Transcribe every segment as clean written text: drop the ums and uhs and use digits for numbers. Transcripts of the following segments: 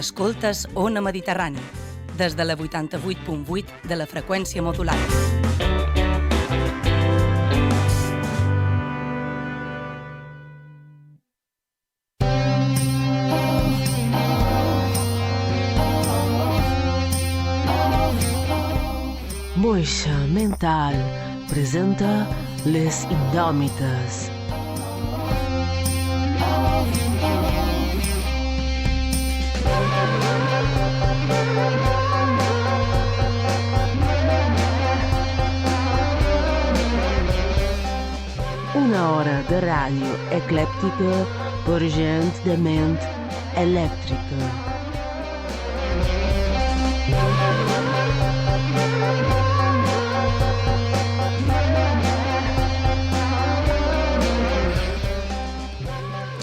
Escoltes Ona Mediterrani, des de la 88.8 de la freqüència modulada. Moixa Mental presenta Les Indòmites. Una hora de ràdio eclèptica per gent de ment elèctrica.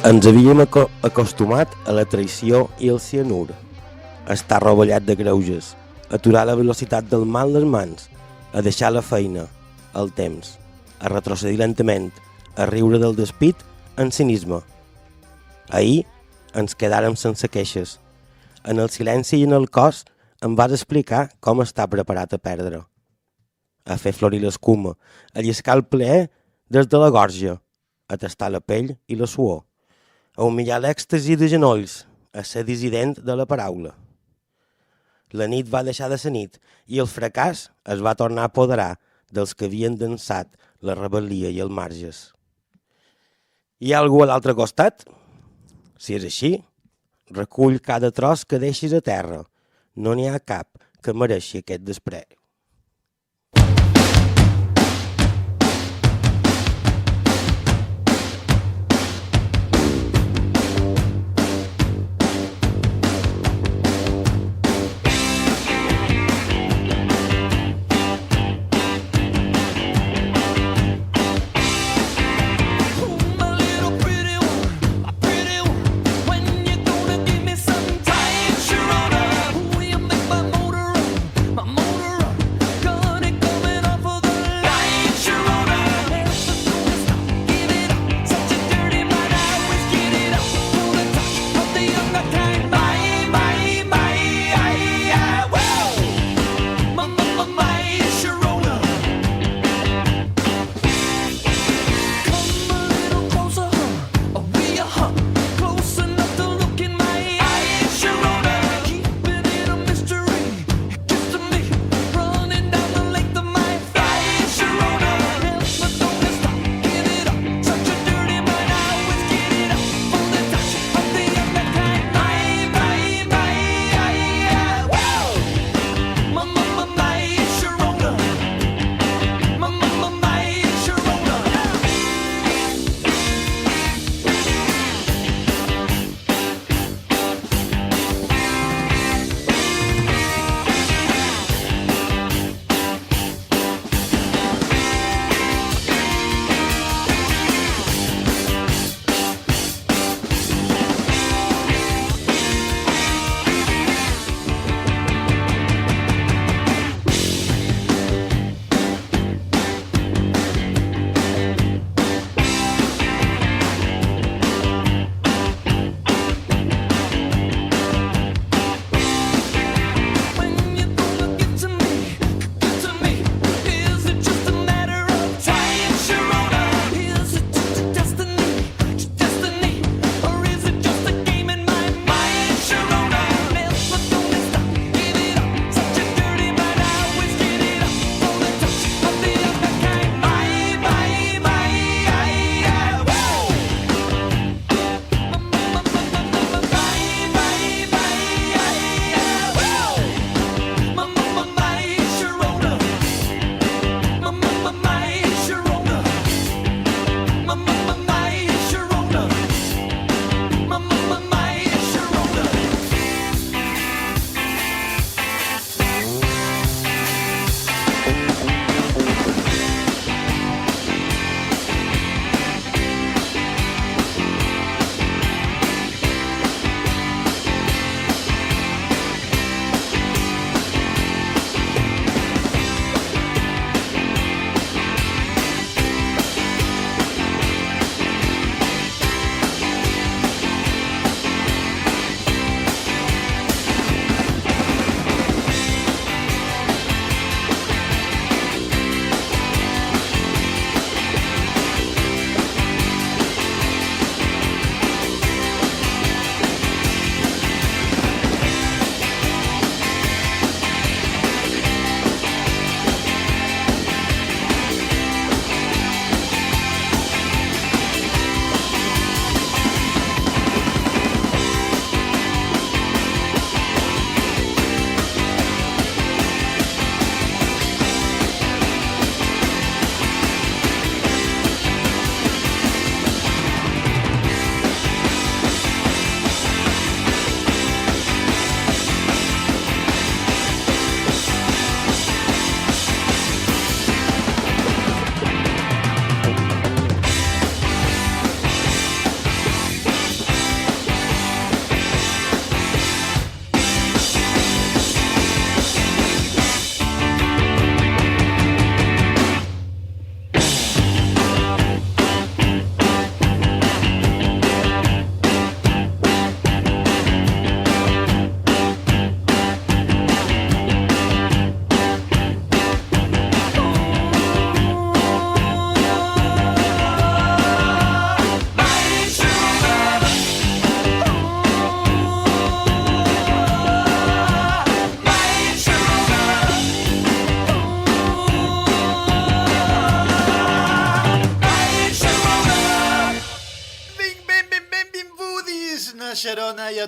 Ens havíem acostumat a la traïció i el cianur, a estar rovellat de greuges, a aturar la velocitat del mal les mans, a deixar la feina, el temps, a retrocedir lentament, a riure del despit en cinisme. Ahir ens quedàrem sense queixes. En el silenci i en el cos em vas explicar com està preparat a perdre. A fer florir l'escuma, a lliscar el plaer des de la gorja, a tastar la pell i la suor, a humillar l'èxtasi de genolls, a ser dissident de la paraula. La nit va deixar de ser nit i el fracàs es va tornar a apoderar dels que havien dansat la rebel·lia i el marges. Hi ha algú a l'altre costat? Si és així, recull cada tros que deixis a terra. No n'hi ha cap que mereixi aquest despre.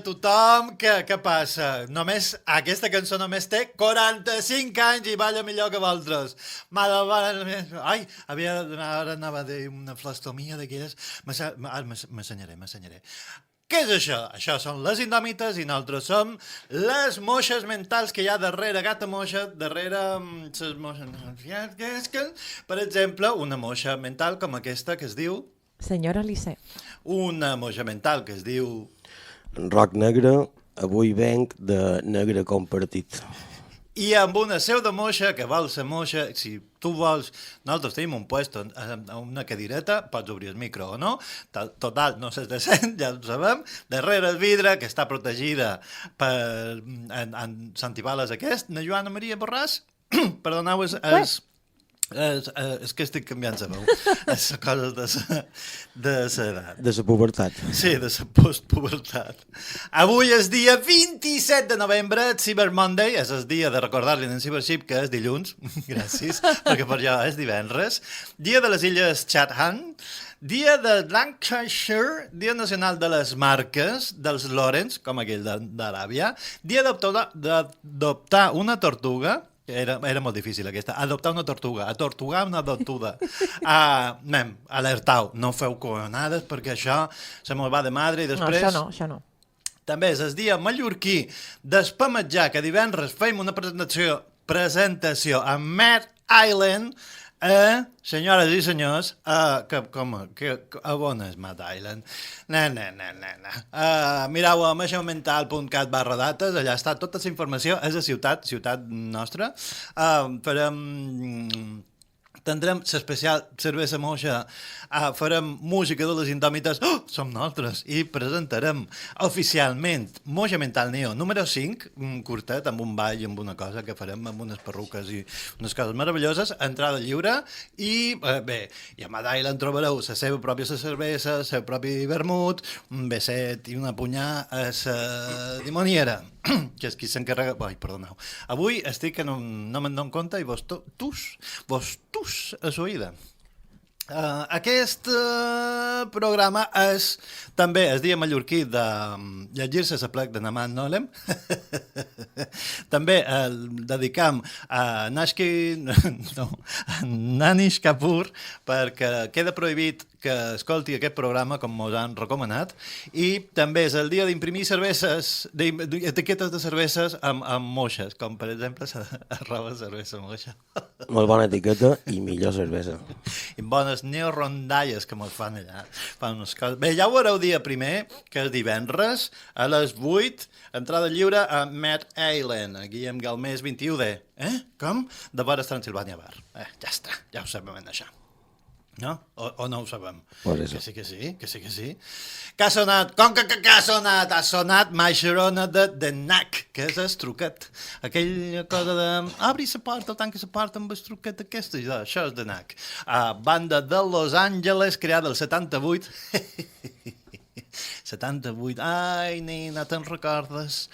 tothom, què passa? Aquesta cançó només té 45 anys i balla millor que vosaltres. Ai, ara anava a dir una flastomia d'aquelles. M'assenyaré. Què és això? Això són les indòmites i nosaltres som les moixes mentals que hi ha darrere gata moixa, darrere les moixes... Per exemple, una moixa mental com aquesta que es diu... Senyora Lissé. Una moixa mental que es diu... Roc negre, avui venc de negre compartit. I amb una seu de moixa, que vol ser moixa, si tu vols, nosaltres tenim un puesto a una cadireta, pots obrir el micro o no, total, no s'és decent, ja ho sabem, darrere el vidre, que està protegida per en antibales aquest, na Joana Maria Borràs, perdoneu, és que estic canviant la veu. És coses de l'edat. De la pubertat. Sí, de la postpubertat. Avui és dia 27 de novembre, Cyber Monday, és el dia de recordar-li en Cybership que és dilluns, gràcies, perquè per jo és divendres, dia de les Illes Chatham, dia de Lancashire, dia nacional de les marques, dels Lawrence, com aquell d'Aràbia, dia d'adoptar una tortuga. Era molt difícil aquesta. Adoptar una tortuga. Atortugar una tortuga. Alertau. No feu coronades perquè això se me'n va de madre i després... No, això no. També és el dia mallorquí d'espametjar, que divendres fem una presentació a Mad Island. Senyores i senyors, a on és Mad Island? Mireu a meixaumental.cat/dates, allà està tota la informació, és a ciutat nostra. Tindrem l'especial cervesa moixa, farem música de les indòmites, som nosaltres, i presentarem oficialment Moixa Mental Neo número 5, curtet, amb un ball i amb una cosa que farem amb unes perruques i unes coses meravelloses, entrada lliure, i i a Mad Island trobareu la seva pròpia cervesa, el seu propi vermut, un beset i una punyà a la dimoniera, que és qui s'encarrega... Ai, perdoneu. Avui estic que no me'n dono compte i vos tus a s'oïda. Aquest programa és també el dia mallorquí de llegir-se la plec de Naman Nolem. També el dedicam a Nanish Kapoor perquè queda prohibit que escolti aquest programa com mos han recomanat, i també és el dia d'imprimir cerveses, etiquetes de cerveses amb moixes, com per exemple arroba cervesa moixa. Molt bona etiqueta i millor cervesa. I bones neorondalles que mos fan allà. Fan unes coses. Bé, ja ho veureu dia primer, que és divendres, a les 8, entrada lliure a Mad Island, a Guillem Galmés 21D. Com? De vora Transilvània Bar. Ja està, ja ho sabem això. No? O no ho sabem? Que sí. Que ha sonat, com que ha sonat? Ha sonat My Sharona de The Knack, que és el truquet. Aquella cosa de obri la porta, tanca la porta amb el truquet aquesta. Això és The Knack. Banda de Los Angeles, creada el 78. 78. Ai, nena, te'n recordes?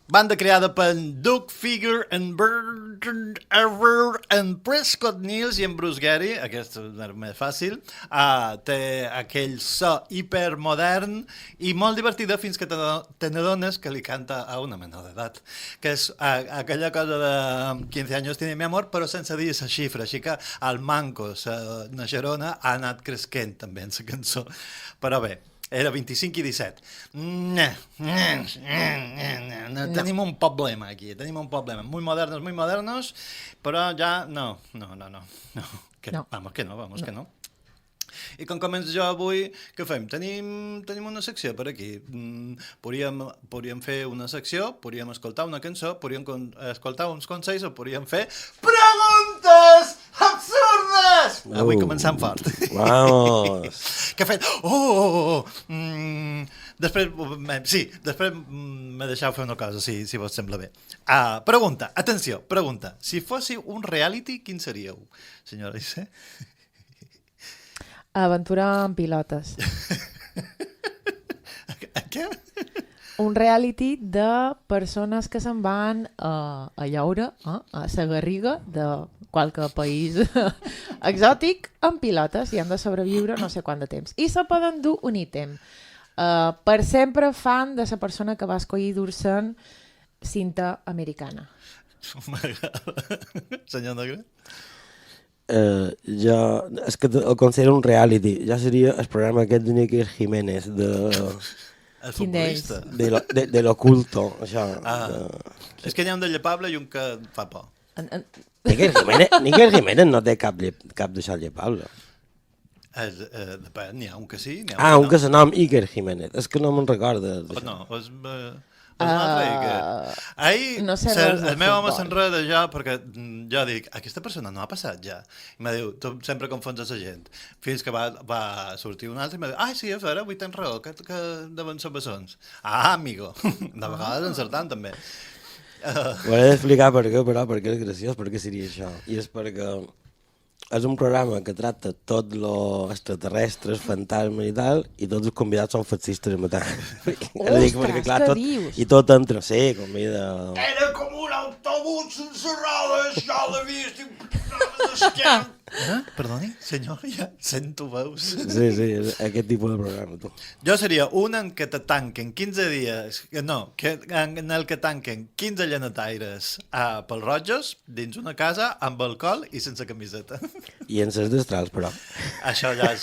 Banda creada per Doug Figure, en Bertrand Ever, en Prescott Niels i en Bruce Gary. Aquest és més fàcil. Té aquell so hipermodern i molt divertida fins que te n'adones que li canta a una menor d'edat. Que és aquella cosa de 15 anys tiene mi amor, però sense dir la xifra. Així que el manco, la Gerona, ha anat cresquent també en la cançó. Però bé, era 25 i 17. Tenim un problema aquí, tenim un problema. Muy modernos, però ja no. Vamos que no. I com començo jo avui, què fem? Tenim una secció per aquí. Podríem fer una secció, podríem escoltar una cançó, podríem escoltar uns consells o podríem fer preguntes absurdes! Avui començam fort. Vamos! Què fem? Després me deixeu fer una cosa, si vos sembla bé. Pregunta, atenció, pregunta. Si fóssiu un reality, quin seríeu, senyora Issé? Aventura amb pilotes. Què? Un reality de persones que se'n van a llaure a la Garriga de qualque país exòtic amb pilotes i han de sobreviure no sé quant de temps. I se poden dur un ítem. Per sempre fan de la persona que va escollir dur-se'n cinta americana. M'agrada. Senyor Negre? Jo, és que el considero un reality. Ja seria el programa aquest de Níker Jiménez, El Quin d'ells? futbolista. de l'oculto, això. És que n'hi ha un de llepable i un que fa por. Níker Jiménez no té cap d'això llepable. Depèn, n'hi ha un que sí, n'hi ha Ah, un que que se nom Iker Jiménez. És que no me'n recorda. no. No, és un altre Iker. Ahir, no sé res de el meu home futbol. s'enreda ja perquè jo dic, aquesta persona no ha passat ja. I me diu, tu sempre confons la gent. Fins que va sortir un altre i me diu, ai, sí, és vera, avui tens raó, que deuen ser bessons. Ah, amigo. De vegades encertant també. M'hauré d'explicar per què, però, perquè és graciós, perquè seria això. I és perquè és un programa que tracta tot lo extraterrestres, fantasmes i tal, i tots els convidats són fascistes a matar. Ostres, què dius? I tot entra, sí, convida... Era com un autobús sense rodes, jo l'he vist impregnada d'esquerra. Perdoni, senyor, ja sento veus. Sí, és aquest tipus de programa, tu. Jo seria un en què te tanquen 15 dies, en el que tanquen 15 llenataires pels rojos dins una casa amb alcohol i sense camiseta. I en ses destrals, però. Això ja és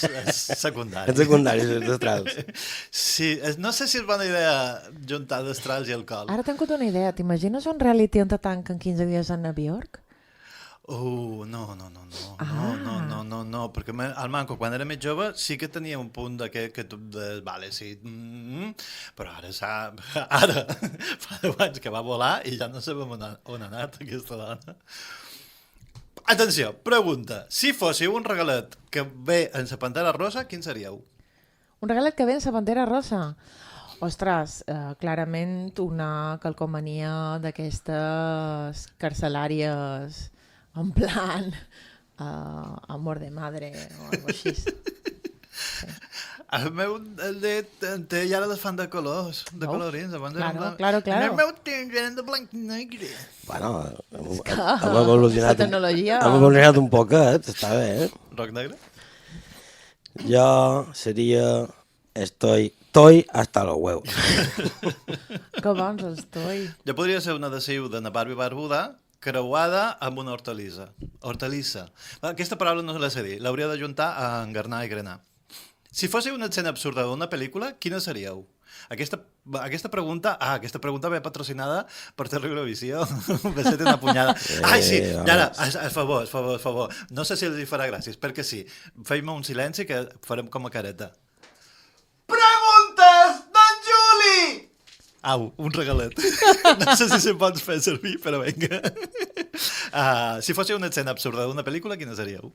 secundari. En secundari, ses destrals. Sí, no sé si és bona idea juntar destrals i alcohol. Ara tinc una idea. T'imagines un reality on te tanquen 15 dies a Nova York? No, perquè el Manco, quan era més jove, sí que tenia un punt vale, sí, però ara fa 10 anys que va volar i ja no sabem on ha anat aquesta dona. Atenció, pregunta, si fóssiu un regalet que ve en la Pantera Rosa, quin seríeu? Un regalet que ve en la Pantera Rosa? Ostres, clarament una calcomania d'aquestes carcelàries en plan amor de madre o algo així. El meu té ja les fan de colors, de colorins. Claro. El meu té de blanc i negre. Bueno, hem evolucionat, la tecnologia... hem evolucionat un poquet, està bé, Roc negre? Jo seria... Estoy hasta los huevos. Que bons estoy. Jo podria ser una adhesiu de na Barbie barbuda creuada amb una hortalissa. Hortalissa. Aquesta paraula no la sé dir. L'hauria de juntar a engarnar i grenar. Si fóssiu una escena absurda d'una pel·lícula, quina seríeu? Aquesta pregunta ve patrocinada per Televisió. Ve ser una punyada. Ai, sí, ara, a favor. No sé si els hi farà gràcies, perquè sí. Feim un silenci que farem com a careta. Preguntes d'en Juli! Au, un regalet. No sé si se'n pots fer servir, però vinga. Si fóssiu una escena absurda d'una pel·lícula, quina seríeu?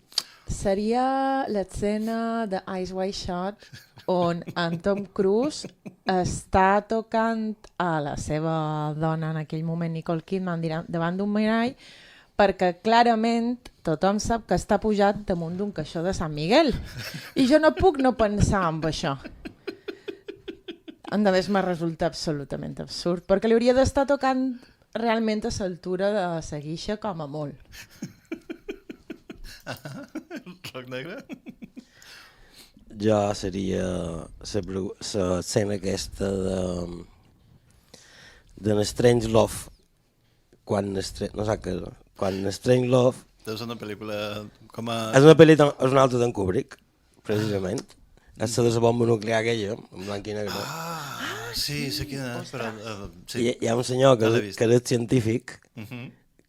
Seria l'escena de Eyes Wide Shut on en Tom Cruise està tocant a la seva dona en aquell moment, Nicole Kidman, davant d'un mirall, perquè clarament tothom sap que està pujat damunt d'un caixó de Sant Miguel. I jo no puc no pensar en això. A més, me resulta absolutament absurd, perquè li hauria d'estar tocant realment a l'altura de la guixa com a molt. Roc negre? Jo seria l'escena aquesta de Strange Love, quan Strange Love... Deu ser una pel·lícula com a... És una altra d'en Kubrick, precisament. És la de la bomba nuclear aquella, en blanc i negre. Sí, sé quina és, però... Sí. Hi ha un senyor que és científic,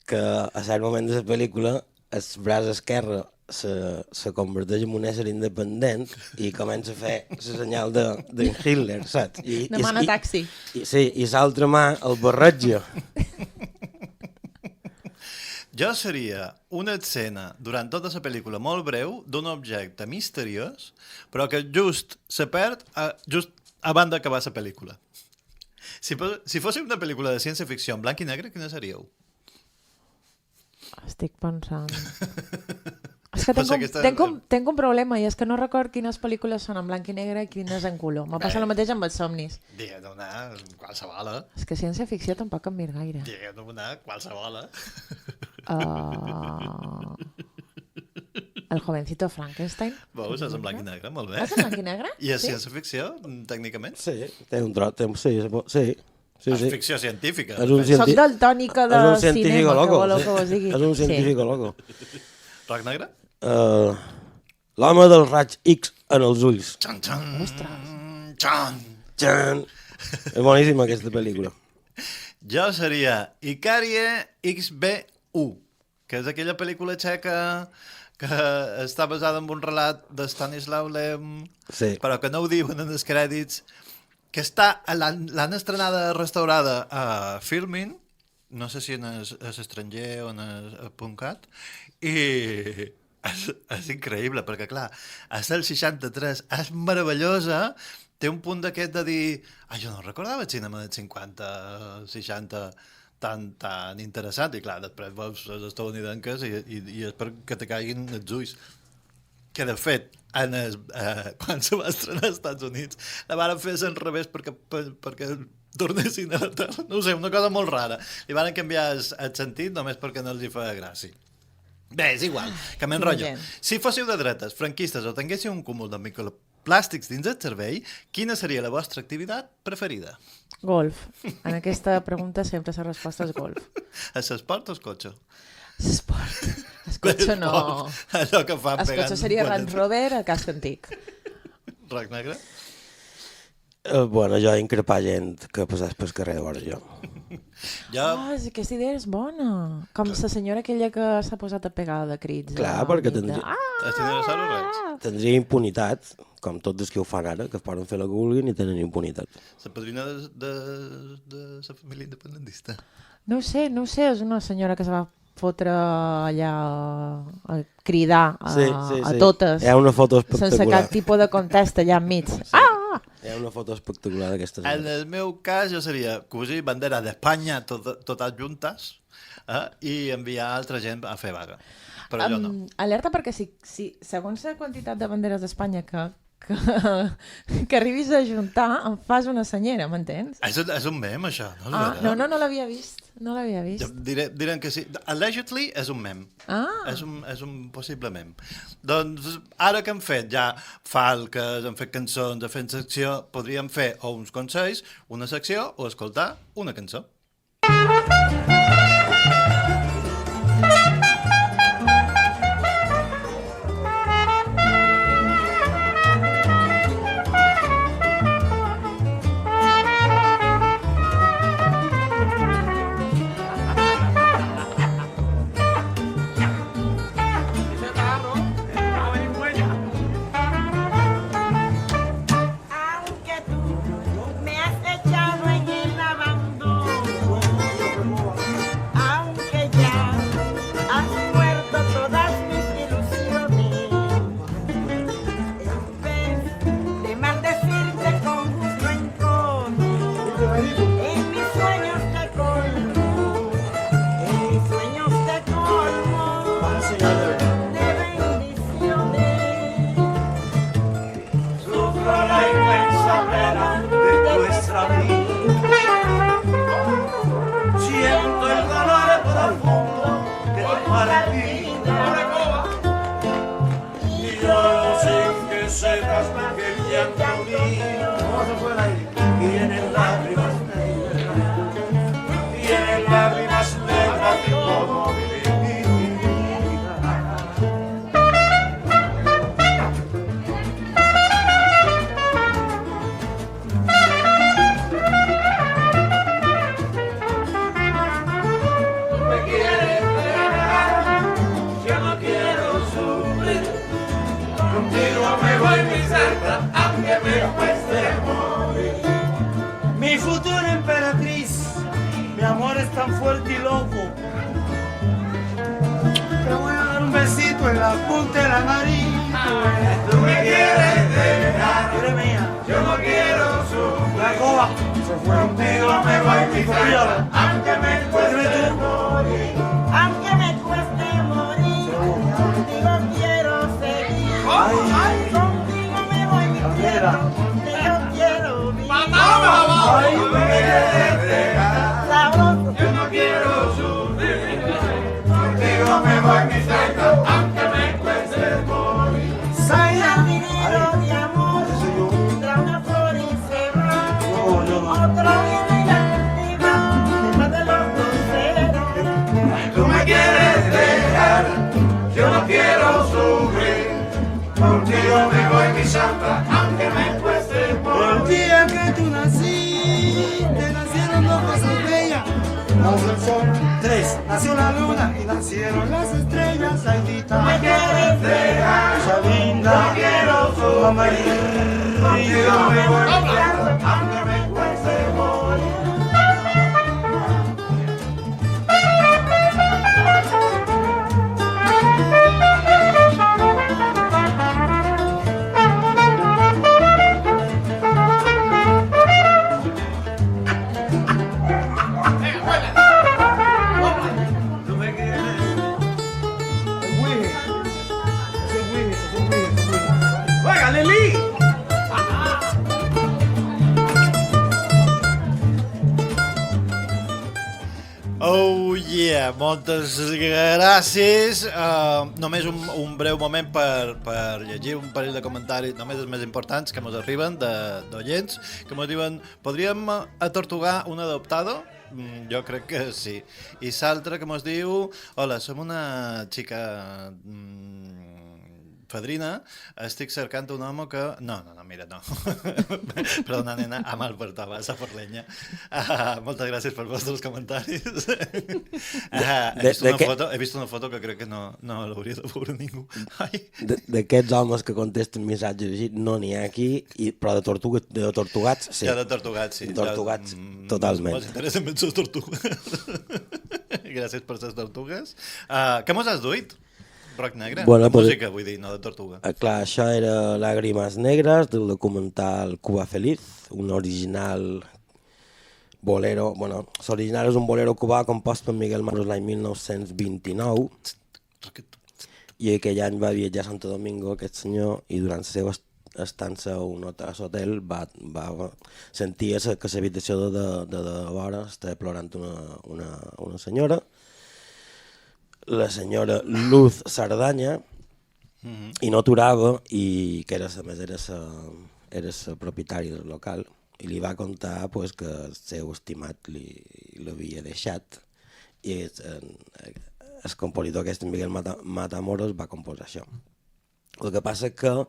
que a cert moment de la pel·lícula el braç esquerre se converteix en un ésser independent i comença a fer la senyal d'en Hitler, saps? Demana taxi. I l'altra mà el barreja. Jo seria una escena durant tota la pel·lícula molt breu d'un objecte misteriós, però que just se perd just abans d'acabar la pel·lícula. Si fóssiu una pel·lícula de ciència-ficció en blanc i negre, quina seríeu? Estic pensant... És que tenc un problema i és que no record quines pel·lícules són en blanc i negre i quines en color. M'ha passat el mateix amb els somnis. Digue'm una, qualsevol. És que ciència-ficció tampoc em mir gaire. Digue'm una, qualsevol. El jovencito Frankenstein. Veus, és en blanc i negre, molt bé. És en blanc i negre? I és ciència-ficció, tècnicament? Sí, té un tros, sí. És ficció científica. És un Soc daltònica de és un científico cinema, loco, que voleu que vos digui. És un científico loco. Roc negre? L'home del raig X en els ulls. Xan, xan, Ostres. xan. Txan. És boníssima aquesta pel·lícula. Jo seria Icarie XB1, que és aquella pel·lícula txeca que està basada en un relat de Stanisław Lem, Sí. però que no ho diuen en els crèdits, que està l'han estrenada restaurada a Filmin, no sé si en l'estranger o en el .cat, i és increïble, perquè clar, és del 63, és meravellosa, té un punt d'aquest de dir jo no recordava el cinema dels 50, 60 tan interessant, i clar, després veus les estadounidenques i és perquè te caiguin els ulls. Que de fet, quan se va estrenar als Estats Units, la van fer al revés perquè tornessin a la terra. No ho sé, una cosa molt rara. Li van canviar el sentit només perquè no els hi feia gràcia. Bé, és igual, que m'enrotllo. Si fóssiu de dretes, franquistes o tinguéssiu un cúmul de microplàstics dins el cervell, quina seria la vostra activitat preferida? Golf. En aquesta pregunta sempre la resposta és golf. L'esport o el cotxe? L'esport. El cotxe no. Allò que fa El cotxe seria Range Rover, el casc antic. Roc negre? Bueno, jo increpar gent que passés pel carrer de vora jo. Aquesta idea és bona. Com la senyora aquella que s'ha posat a pegar de crits. Clar, perquè tindria impunitat, com tots els que ho fan ara, que poden fer la que vulguin i tenen impunitat. La padrina de la família independentista. No ho sé, és una senyora que se va fotre allà a cridar a totes. Hi ha una foto espectacular. Sense cap tipus de contest allà enmig. Sí. Hi ha una foto espectacular d'aquesta senyora. En el meu cas jo seria cosir bandera d'Espanya totes juntes i enviar altra gent a fer vaga. Però jo no. Alerta perquè si segons la quantitat de banderes d'Espanya que arribis a juntar em fas una senyera, m'entens? És un mem, això. No l'havia vist. No l'havia vist. Diran que sí. Allegedly és un mem. És un possible mem. Doncs ara que hem fet ja falques, hem fet cançons, hem fet secció, podríem fer o uns consells, una secció o escoltar una cançó. Mi futura emperatriz, mi amor es tan fuerte y loco. Te voy a dar un besito en la punta de la nariz. Tú me quieres dejar, eres mía. Yo no quiero su la coba. Se fue contigo, me voy mi familia. Aunque me cueste morir, aunque me cueste morir, contigo quiero seguir. Contigo me voy mi tierra, contigo quiero vivir. Ay, me quieres dejar. Sabroso. Yo no quiero sufrir. Contigo me voy mi tierra, aunque me cueste nació el sol. 3, nació la luna y nacieron las estrellas. Aidita, Me quieres dejar, esa linda, no quiero sufrir. mamá, Contigo me voy peleando, aunque me cueste morir. tú me quieres. Es Willy. Ese es Willy, ese es Willy, ese es Willy. ¡Juega, Lili! Oh yeah, moltes gràcies. Només un breu moment per llegir un parell de comentaris, només els més importants que ens arriben d'oients, que ens diuen, podríem atortugar un adoptado? Jo crec que sí. I l'altre que ens diu, hola, som una xica fadrina, estic cercant un home que... No, mira, no. Perdona, nena, a mal per vas a per llenya. Moltes gràcies per vostres comentaris. He vist una foto que crec que no l'hauria de veure ningú. D'aquests homes que contesten missatges així, no n'hi ha aquí, però de tortugats, sí. Ja de tortugats, sí. De tortugats, totalment. Ens interessen més les tortugues. Gràcies per les tortugues. Què mos has duit? Rock negre? Bueno, música, vull dir, no de tortuga. Clar, això era Lágrimas Negras, del documental Cuba Feliz, un original bolero, bueno, l'original és un bolero cubà compost per Miguel Manos l'any 1929, i aquell any va viatjar a Santo Domingo, aquest senyor, i durant la seva estança a un hotel va sentir que l'habitació de vora estava plorant una senyora, la senyora Luz Sardanya, i no aturava, i que a més era la propietària del local, i li va contar pues, que el seu estimat l'havia deixat, i el compositor aquest, Miguel Matamoros, va composar això. El que passa que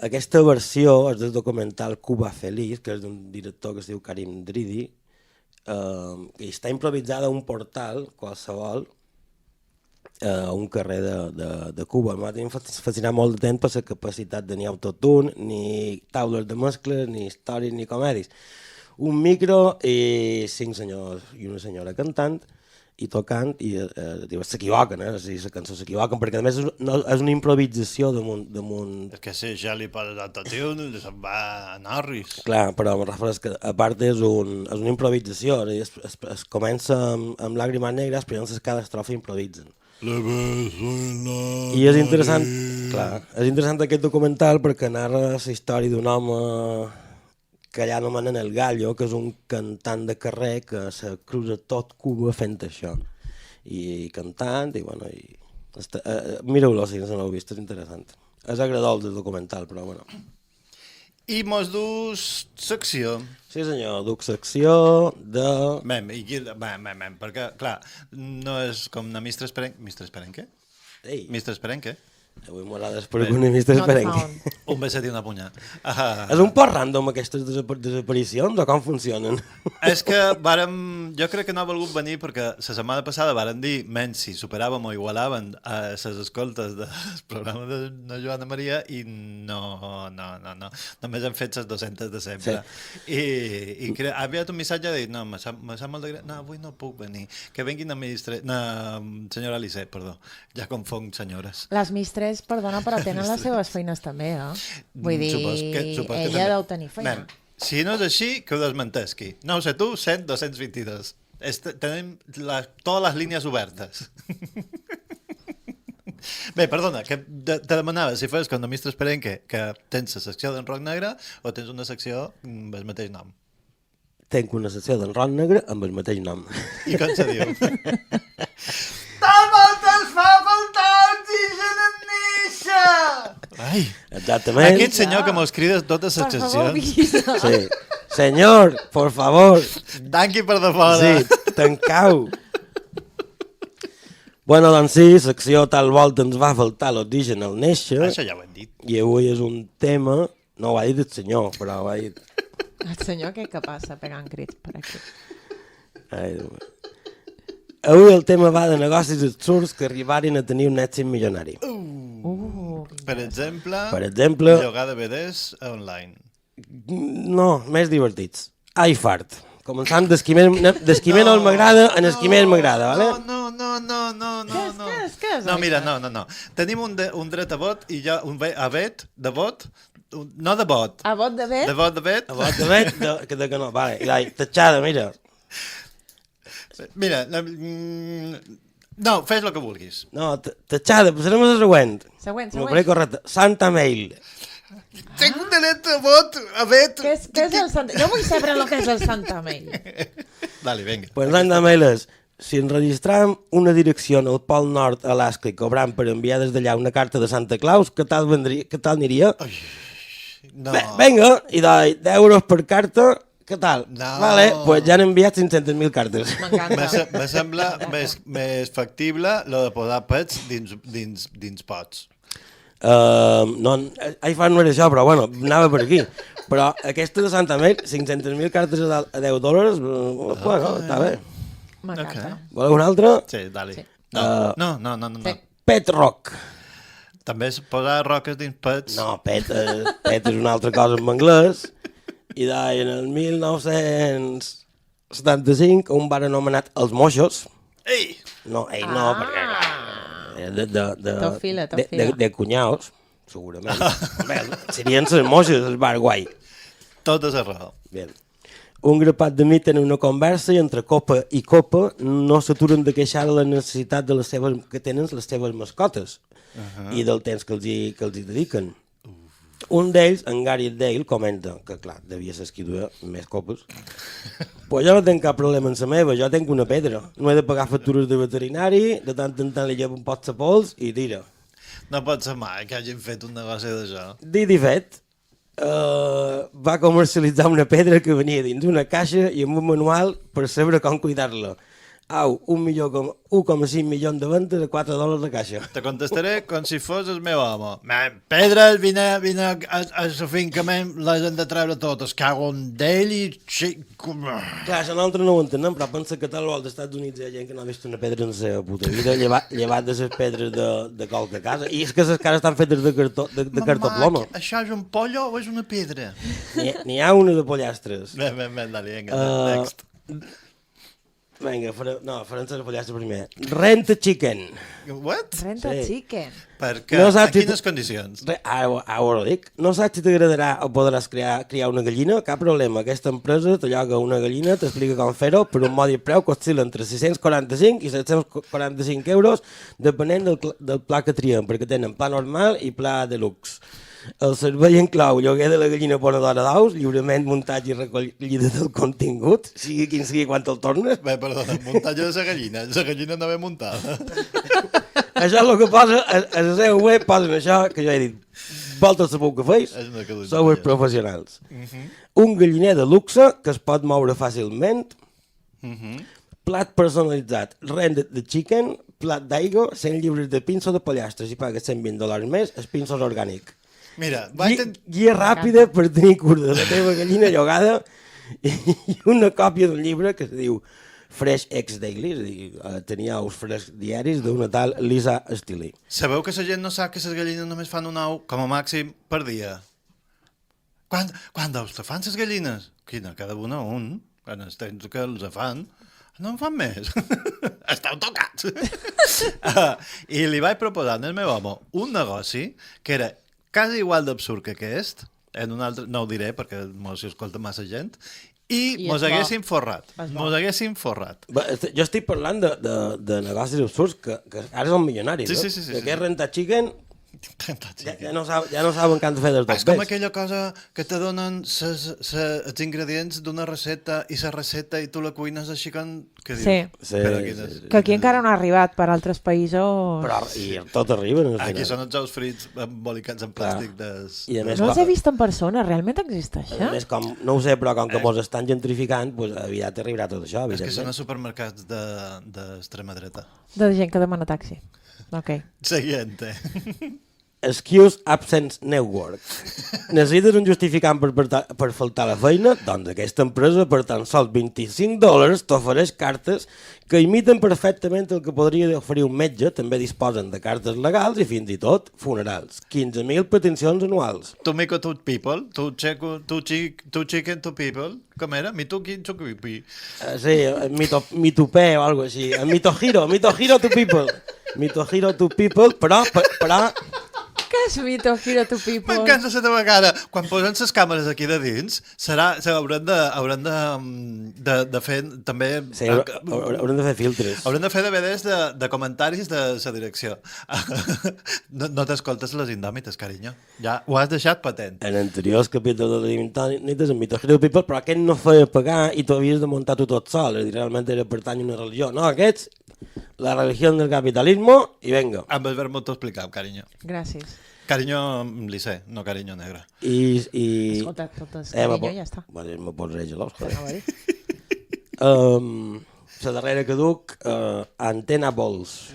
aquesta versió és del documental Cuba Feliz, que és d'un director que es diu Karim Dridi, i està improvisada a un portal qualsevol a un carrer de Cuba. M'ha fascinat molt de temps per la capacitat de ni autotune, ni taules de mescles, ni històries, ni comèdies. Un micro i 5 senyors i una senyora cantant i tocant, i s'equivoquen, o sigui, la cançó s'equivoquen, perquè a més és una improvisació damunt... És que si ja li posa d'autotune, se'n va a Norris. Clar, però me refereix que a part és una improvisació, es comença amb Lágrimas Negras, però llavors cada estrofa improvisen. I és interessant, clar, és interessant aquest documental perquè narra la història d'un home que allà anomenen el Gallo, que és un cantant de carrer que se cruza tot Cuba fent això. I cantant, i bueno... Mireu-lo si no l'heu vist, és interessant. És agradable el documental, però bueno... I mos dus secció. Sí senyor, duc secció de... Perquè, clar, no és com una Mistre Esperenque... Mistre Esperenque? Ei, Mistre Esperenque? avui m'agrades per un Mistre Esperenque. Un beset i una punya. És un poc random aquestes desaparicions o com funcionen? És que jo crec que no ha volgut venir perquè la setmana passada varen dir menys si superàvem o igualàvem a les escoltes del programa de Joana Maria i no. Només hem fet les 200 de sempre. Sí. I ha enviat un missatge de dir, no, me sap molt de greu, no, avui no puc venir. Que venguin senyora Alice, perdó. Ja confong senyores. Les mistres, perdona, però tenen les seves feines també, Vull dir, ella deu tenir feina. Si no és així, que ho desmentesqui. No ho sé tu, 100, 222. Tenim totes les línies obertes. Bé, perdona, que te demanava si fes com la Mistre Esperenque, que tens la secció d'en Roc Negre o tens una secció amb el mateix nom? Tenc una secció d'en Roc Negre amb el mateix nom. I com se diu? Tal volta ens fa faltar oxigen en néixer! Ai, exactament. Aquest senyor que mos crida totes les seccions. Sí. Senyor, por favor. Tanqui per de fora. Sí, tancau. Bueno, doncs sí, secció tal volta ens va faltar l'oxigen al néixer. Això ja ho hem dit. I avui és un tema... No ho ha dit el senyor, però ho ha dit... El senyor què passa pegant crits per aquí? Ai, Déu meu. Avui el tema va de negocis absurds que arribarin a tenir un èxit milionari. Per exemple, Per exemple, llogar DVDs online. no, més divertits. iFart. Començant d'esquiment no m'agrada en esquiment m'agrada, vale? No. Què és No, mira, no. Tenim un dret a vot i ja un a vet, de vot, no de vot. A vot de bé? De vot, de vet. A vot de vet, que no, vale. I la tatxada, mira. Mira, no, fes el que vulguis. No, tatxada, passarem a la següent. Següent. Me pareix correcte. Santa Mail. Tinc un dret a vot, a vet. Què és el Santa... Jo vull saber el que és el Santa Mail. Dale, vinga. Pues Santa Mail és, si enregistràvem una direcció al Pol Nord, Alaska, i cobràvem per enviar des d'allà una carta de Santa Claus, què tal aniria? No. Vinga, i doy 10 euros per carta, què tal? No. Vale, pues ja han enviat 500.000 cartes. M'encanta. Me sembla més factible lo de posar pets dins pots. No, iPhone no era això, però bueno, anava per aquí. Però aquesta de Santa Mail, 500.000 cartes a $10, bueno, està bé. M'encanta. Voleu una altra? Sí, dale. Sí. No. Sí. Pet Rock. També és posar roques dins pets. No, pet és una altra cosa en anglès. I en el 1975 un bar anomenat Els Moixos. Ei! No, perquè Tofila. de cunyaos, segurament. Bé, serien les moixes, el bar guai. Tot és raó. Bé. Un grapat de nit tenen una conversa i entre copa i copa no s'aturen de queixar de la necessitat de que tenen les seves mascotes i del temps que els hi dediquen. Un d'ells, en Gary Dale, comenta que, clar, devia ser qui duia més copes. Pues jo no tinc cap problema en la meva, jo tinc una pedra. No he de pagar factures de veterinari, de tant en tant li llevo un pot de pols i tira. No pot ser mai que hagin fet un negoci d'això. Dit i fet, va comercialitzar una pedra que venia dins una caixa i amb un manual per saber com cuidar-la. Au, 1,5 milions de ventes a $4 la caixa. Te contestaré com si fos el meu home. Pedres, vine a la finca, les hem de treure totes. Cago en d'ell i... Clar, això nosaltres no ho entenem, però pensa que tal volta als Estats Units hi ha gent que no ha vist una pedra en la seva puta vida, llevat de les pedres de qualque casa. I és que les cases estan fetes de cartó ploma. Això és un pollo o és una pedra? N'hi ha una de pollastres. Ben, dale, vinga, next. Vinga, farem les pollastres primer. Rent a chicken. What? Renta chicken. Per què? No En saps si quines condicions? Ara ho dic. No saps si t'agradarà o podràs criar una gallina? Cap problema. Aquesta empresa te lloga una gallina, t'explica com fer-ho per un mòdic preu que oscil·la entre 645 i 745 euros, depenent del pla que triem, perquè tenen pla normal i pla deluxe. El servei inclou lloguer de la gallina ponedora d'ous, lliurement, muntatge i recollida del contingut, sigui quin sigui quan te'l tornes. Bé, perdona, muntatge de la gallina no ve muntada. Això és el que posa, a la seva web posen això, que jo he dit, vosaltres sabeu què feis, És una cosa sou els professionals. Un galliner de luxe que es pot moure fàcilment, plat personalitzat, rent de chicken, plat d'aigua, 100 llibres de pinso de pollastres i pagues $120 més, el pinso és orgànic. Mira, Guia ràpida per tenir cura de la teva gallina llogada i una còpia d'un llibre que es diu Fresh Eggs Daily, és a dir, tenia ous frescs diaris d'una tal Lisa Stilly. sabeu que la gent no sap que les gallines només fan un ou com a màxim per dia? Quant d'ous te fan les gallines? Quina, cada una un. Quan els temps que els fan, no en fan més. Esteu tocats. I li vaig proposar al meu home un negoci que era quasi igual d'absurd que aquest, en un altre, no ho diré perquè mos escolta massa gent, i mos haguéssim forrat. Jo estic parlant de negocis absurds que ara són milionaris, Sí. Que aquest rentar chicken ja no saben què han de fer dels dos. És com aquella cosa que te donen els ingredients d'una recepta i la recepta i tu la cuines així com... Sí. Que aquí encara no ha arribat per altres països. Però i tot arriba. Aquí són els ous frits embolicats en plàstic. I a més, No els he vist en persona, realment existeix, a més, no ho sé, però com que mos estan gentrificant, pues, aviat arribarà tot això. És que són els supermercats d'extrema dreta. De gent que demana taxi. Ok. Seguinte. Excuse Absence Network. Necessites un justificant per faltar a la feina? Doncs aquesta empresa per tan sols $25 t'ofereix cartes que imiten perfectament el que podria oferir un metge. També disposen de cartes legals i fins i tot funerals. 15.000 peticions anuals. To make to people, to chicken to people. Com era? Me to kin to people. Sí, mitopé o alguna cosa així. Mitohiro to people. Mitohiro to people, però Què és Mito Hero to People? M'encanta la teva cara. Quan posen les càmeres aquí de dins, hauran de fer també... Sí, haurem de fer filtres. Haurem de fer DVDs de comentaris de la direcció. No t'escoltes les indòmites, carinyo. Ja ho has deixat patent. En anteriors capítols de les indòmites, en Mitohiro to people, però aquest no feia pagar i tu havies de muntar-ho tot sol. És a dir, realment era pertany a una religió. No, aquests, la religió del capitalismo i venga. Amb el verbo t'ho explicam, carinyo. Gràcies. Carinyo licé, no carinyo negre. Escolta, tot és carinyo i ja està. Bueno, me pots regelar, A veure. la darrera que duc, Antena Balls.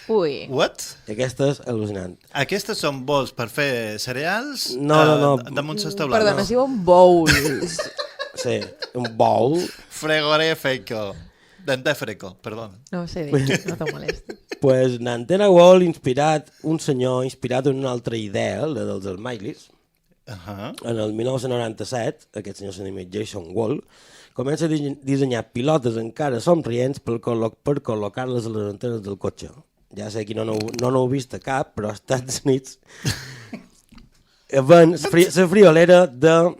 Ui. What? Aquesta és al·lucinant. Aquestes són bols per fer cereals? No. Damunt les teulades. Perdona, es diuen bowls. Sí, un bowl. Fregorífico. Dentífrico, perdona. No ho sé dir, no te molesti. Pues n'Antena Wall un senyor inspirat en una altra idea, la dels Smileys. En el 1997, aquest senyor s'anima Jason Wall, comença a dissenyar pilotes encara somrients per col·locar-les a les antenes del cotxe. Ja sé que no n'heu vist cap, però als Estats Units ven la friolera de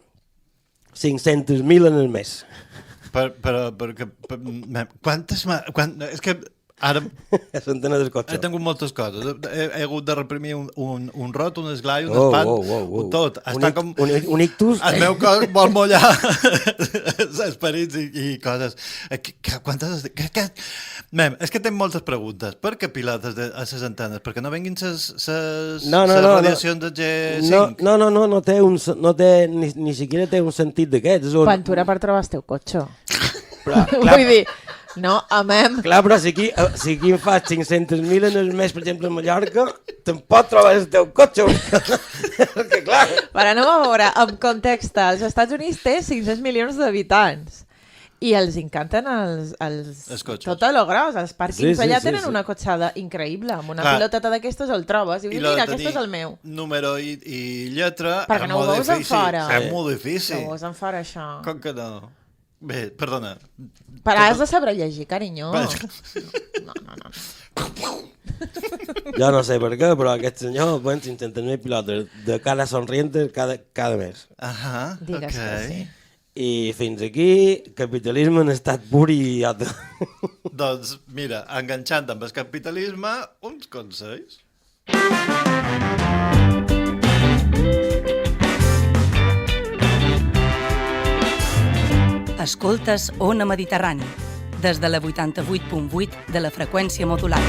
500.000 en el mes. Quantes... És que ara... És l'antena del cotxe. He tingut moltes coses. He hagut de reprimir un rot, un esglai, un espant, tot. Un ictus? El meu cos vol mullar els esperits i coses. Quantes... És que tinc moltes preguntes. Per què pilotes a les antenes? Perquè no venguin les radiacions de G5? No té, ni siquiera té un sentit d'aquests. Ventura per trobar el teu cotxe. Vull Vull dir, no, amem. Clar, però si aquí em fas 500.000 en el mes, per exemple, a Mallorca, te'n pot trobar el teu cotxe. Perquè, clar... Per anem a veure, en context, els Estats Units té 500 milions d'habitants i els encanten els cotxes. tot a lo gros, els pàrquings allà tenen sí. una cotxada increïble, amb una piloteta d'aquestes el trobes i dius, mira, aquest és el meu. Número i lletra... Perquè no ho veus en fora. És molt difícil. No ho veus en fora, això. Com que no? Bé, perdona. Però has de saber llegir, carinyo. No. Jo no sé per què, però aquest senyor ven 500.000 pilotes de cara somriente cada mes. Digues que sí. I fins aquí, capitalisme en estat pur i idiota. Doncs mira, enganxant amb el capitalisme, uns consells. Escoltes Ona Mediterrani, des de la 88.8 de la freqüència modulada.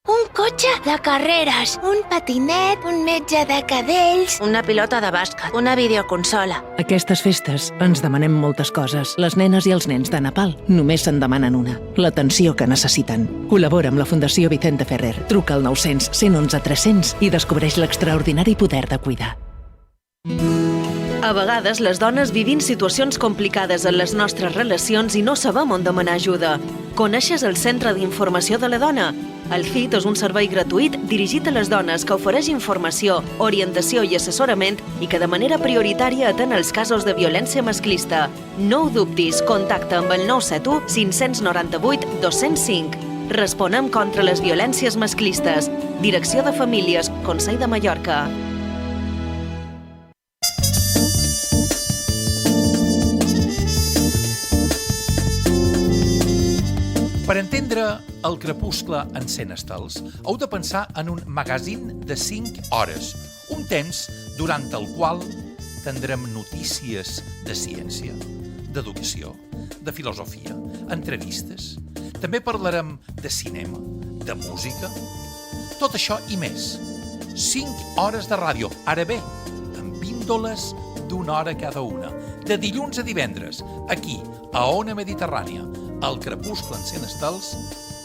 Un cotxe de carreres, un patinet, un metge de cadells, una pilota de bàsquet, una videoconsola. Aquestes festes ens demanem moltes coses. Les nenes i els nens de Nepal només se'n demanen una, l'atenció que necessiten. Col·labora amb la Fundació Vicente Ferrer. Truca al 900 111 300 i descobreix l'extraordinari poder de cuidar. A vegades, les dones vivim situacions complicades en les nostres relacions i no sabem on demanar ajuda. Coneixes el Centre d'Informació de la Dona? El CIT és un servei gratuït dirigit a les dones que ofereix informació, orientació i assessorament i que de manera prioritària atén els casos de violència masclista. No ho dubtis, contacta amb el 971 598 205. Responem contra les violències masclistes. Direcció de Famílies, Consell de Mallorca. Per entendre el crepuscle en 100 estels, heu de pensar en un magazín de 5 hores, un temps durant el qual tindrem notícies de ciència, d'educació, de filosofia, entrevistes. També parlarem de cinema, de música, tot això i més. 5 hores de ràdio, ara bé, amb píndoles d'1 hora cada una, de dilluns a divendres, aquí, a Ona Mediterrània, El crepuscle encén estels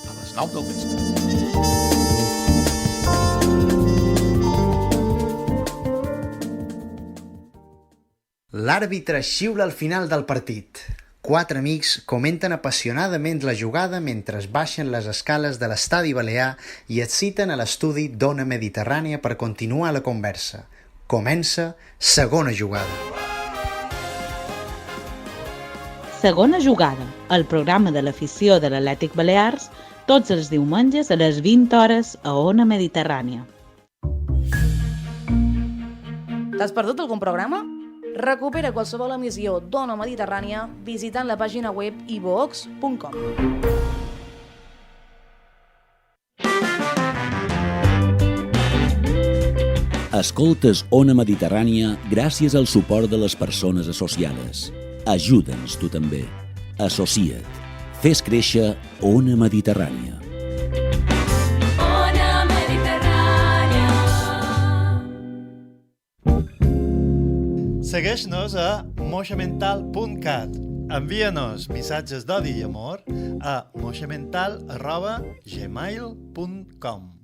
a les 9 del vespre. L'àrbitre xiula al final del partit. 4 amics comenten apassionadament la jugada mentre baixen les escales de l'estadi balear i es citen a l'estudi d'Ona Mediterrània per continuar la conversa. Comença segona jugada. Segona jugada, el programa de l'afició de l'Atlètic Balears, tots els diumenges a les 20 hores a Ona Mediterrània. T'has perdut algun programa? Recupera qualsevol emissió d'Ona Mediterrània visitant la pàgina web iVox.com. Escoltes Ona Mediterrània gràcies al suport de les persones associades. Ajuda'ns tu també. Associa't. Fes créixer Ona Mediterrània. Ona Mediterrània. Segueix-nos a moixamental.cat. Envia-nos missatges d'odi i amor a moixamental@gmail.com.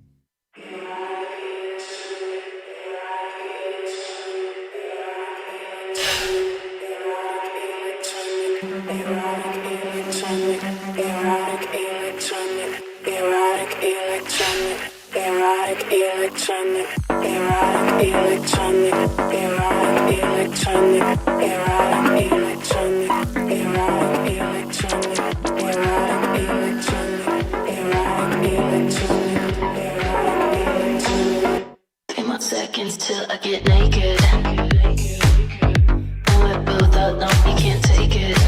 Seconds till I get naked. And we're both out, no, you can't take it.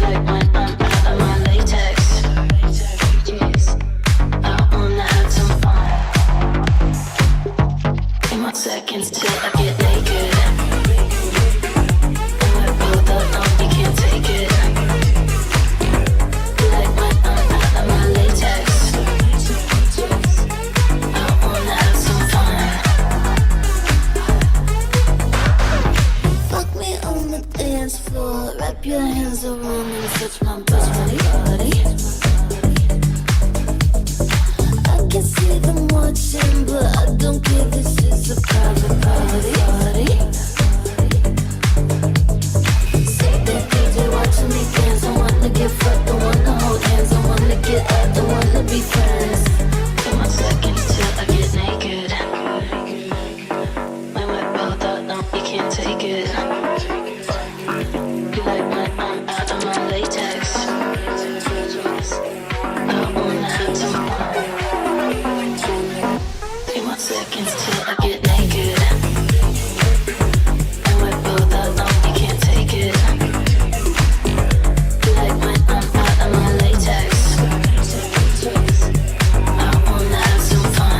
Like when I'm out of my latex. I wanna have some fun. 10 seconds till I get naked. And we're both out, no, you can't take it. Like when I'm out of my latex. Wrap your hands around and touch my body. I can see them watching, but I don't care. This is a private party. Say that DJ watching me dance. I wanna get fucked, I wanna hold hands. I wanna get out, I wanna be friends. 10 seconds till I get naked. When we're both out, no, you can't take it. Like when I'm out of my latex. I wanna have some fun. 10 seconds till I get naked. And we're both out, no, you can't take it. Like when I'm out of my latex. I wanna have some fun.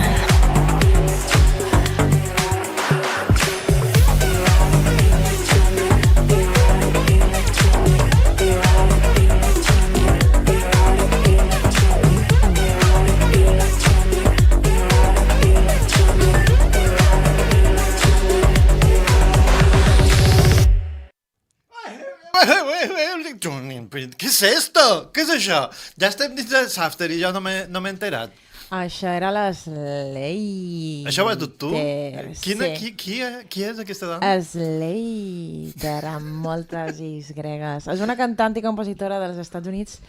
¿Qué es esto? ¿Qué és això? Ja estem dins del Safter i jo no m'he enterat. Això era l'Slay. Això ho has dut tu? Sí. Qui és aquesta dona? Slater, amb moltes is gregues. És una cantant i compositora dels Estats Units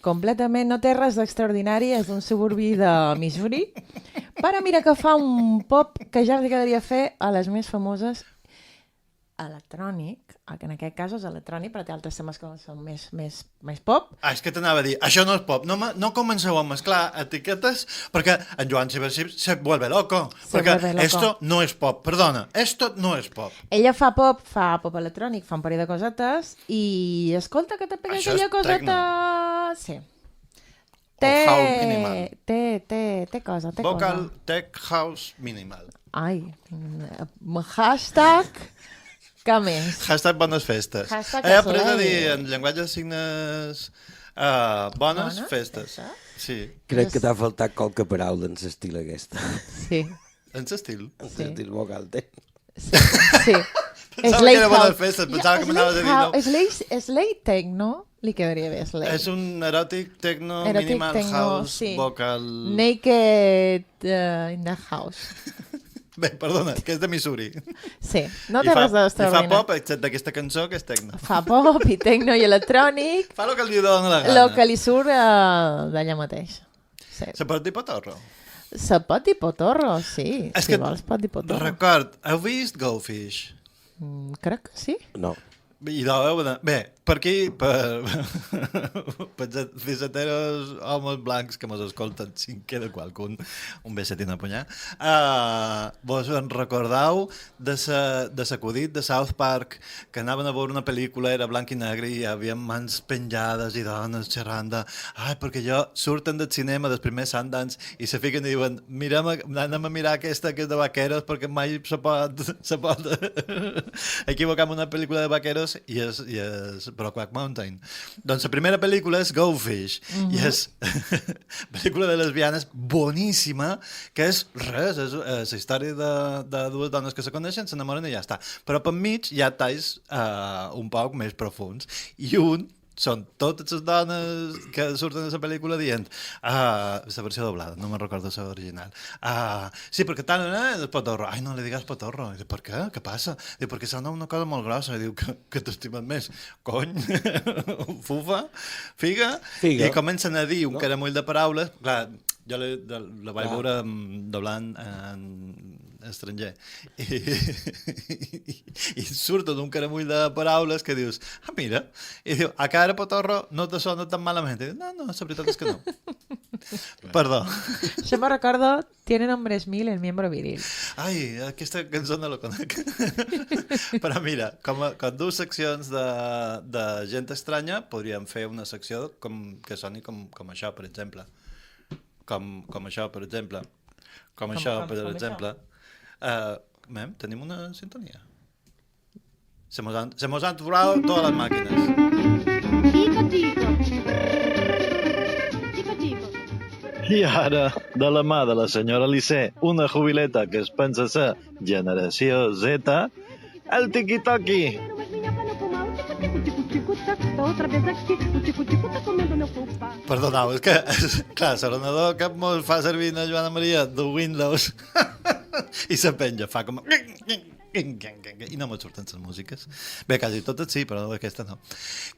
completament, no té res d'extraordinari, és d'un suburbi de Missouri, però mira que fa un pop que ja li quedaria fer a les més famoses electrònic, que en aquest cas és electrònic, però té altres temes que són més pop. És que t'anava a dir, això no és pop, no comenceu a mesclar etiquetes, perquè en Joan Cibersip se vuelve loco, perquè esto no és pop, perdona, esto no és pop. Ella fa pop electrònic, fa un parell de cosetes, i escolta que te pega aquella coseta... Sí. House minimal. Té cosa, té Vocal cosa. Tech House Minimal. Ai, hashtag... Què més? Hashtag bones festes. Hashtag He après a dir en llenguatge de signes bones festes. Sí. Crec que t'ha faltat qualque paraula en l'estil aquesta. Sí. En l'estil? En l'estil vocal, té. Sí. Pensava que era bones festes, pensava que m'anaves a dir no. Slate techno, li quedaria bé Slate. És un eròtic techno, Erotic minimal techno, house, sí. vocal... Naked in the house. Bé, perdona, que és de Missouri. Sí, no té res I fa d'extraordinari. pop, excepte aquesta cançó, que és techno. Fa pop i techno i electrònic. Fa el que li dona la gana. El que li surt d'allà mateix. Sí. Se pot dir potorro? Se pot dir potorro, sí. És Si que vols pot dir potorro. Record, heu vist Go Fish? Crec que sí. No. I bé, per aquí, per fiseteros homes blancs que mos escolten, si en queda qualcun, un besetín a punyar, vos en recordeu de l'acudit de South Park, que anaven a veure una pel·lícula, era blanc i negre, i hi havia mans penjades i dones xerrant de perquè surten del cinema dels primers Sundance i se fiquen i diuen anem a mirar aquesta que és de vaqueros perquè mai se pot equivocar amb una pel·lícula de vaqueros i és Brokeback Mountain. Doncs la primera pel·lícula és Go Fish i és pel·lícula de lesbianes boníssima, que és res, és la història de dues dones que se coneixen, s'enamoren i ja està. Però per mig hi ha talls un poc més profuns i un són totes les dones que surten de la pel·lícula dient la versió doblada, no me'n recordo la original. Sí, perquè tant és potorro. Ai, no li digues potorro. I dic, per què? Què passa? Diu, perquè sona una cosa molt grossa. I diu, que t'estimen més. Cony, fufa, figa. I comencen a dir un caramull de paraules. Clar, jo la vaig veure doblant en estranger i surten un caramull de paraules que dius, mira, i diu, a cara potorro no te sona tan malament. I diu, no, la veritat és que no. Perdó. Això me recordo, tiene nombres mil el miembro viril. Ai, aquesta cançó no la conec. Però mira, com dues seccions de gent estranya, podríem fer una secció que soni com això, per exemple. Com això, per exemple. Com això, per exemple. Tenim una sintonia. Se mos han aturado todas las máquinas. I ara, de la mà de la senyora Lissé, una jubileta que es pensa ser generació Z, el tiqui-toqui. Perdoneu, és que, clar, l'ordenador que mos fa servir la Joana Maria de Windows i se penja, fa com... I no me surten les músiques. Bé, quasi totes sí, però aquesta no.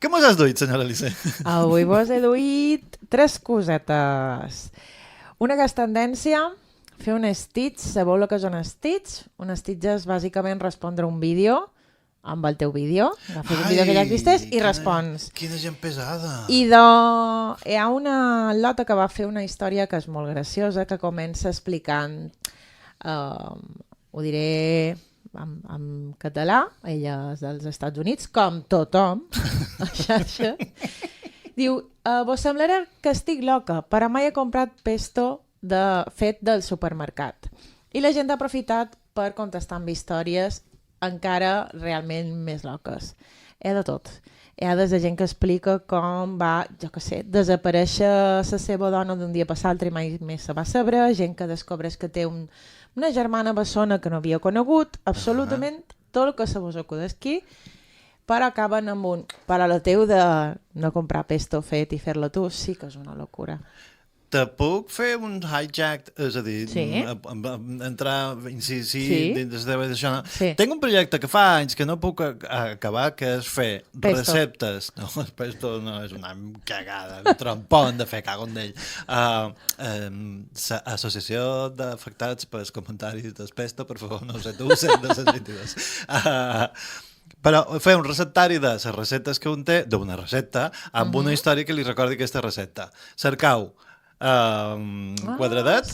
Què mos has duit, senyora Lissé? Avui vos he duit 3 cosetes. Una que és tendència, fer un stitch. Sabeu el que és un stitch? Un stitch és bàsicament respondre un vídeo amb el teu vídeo. Agafes un vídeo que ja existeix i respons. Quina gent pesada. I hi ha una lota que va fer una història que és molt graciosa, que comença explicant, ho diré en català, ella és dels Estats Units, com tothom, a xarxa, diu, vos semblarà que estic loca, però mai he comprat pesto fet del supermercat. I la gent ha aprofitat per contestar amb històries encara realment més loques. Hi ha de tot. Hi ha des de gent que explica com va, jo què sé, desaparèixer la seva dona d'un dia per l'altre i mai més se va saber, gent que descobreix que té una germana bessona que no havia conegut, absolutament tot el que se vos acudesqui, però acaben amb un paral·lateu de no comprar pesto fet i fer-lo tu, sí que és una locura. Te puc fer un hijack, és a dir, entrar, incidir dins d'això? Sí. Tinc un projecte que fa anys que no puc acabar, que és fer receptes. No, el pesto no és una cagada, un trompón de fer cago en ell. Associació d'afectats pels comentaris del pesto, per favor, no sé, tu ho sé, de 122. Però fer un receptari de les receptes que un té, d'una recepta, amb una història que li recordi aquesta recepta. Cercau quadradet,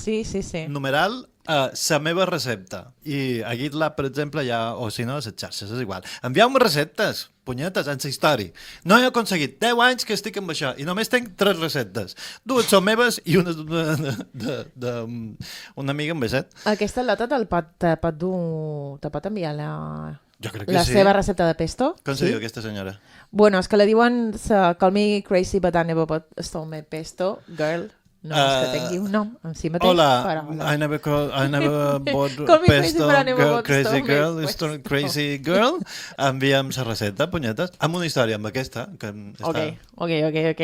numeral, la meva recepta. I a GitLab, per exemple, o si no, a les xarxes, és igual. Envieu-me receptes, punyetes, en la història. No he aconseguit 10 anys que estic amb això i només tinc 3 receptes. 2 són meves i una d'una amiga amb beset. Aquesta lata te pot enviar la sí. seva recepta de pesto? Com se diu aquesta senyora? Bueno, és que la diuen Call me crazy but I never stole my pesto, girl. No és que tingui un nom en si mateix, Hola, però... I never bought Call me crazy, pesto, but I never bought crazy stone girl, made stone crazy girl. Envia'm la recepta, punyetes, amb una història, amb aquesta. Que Ok.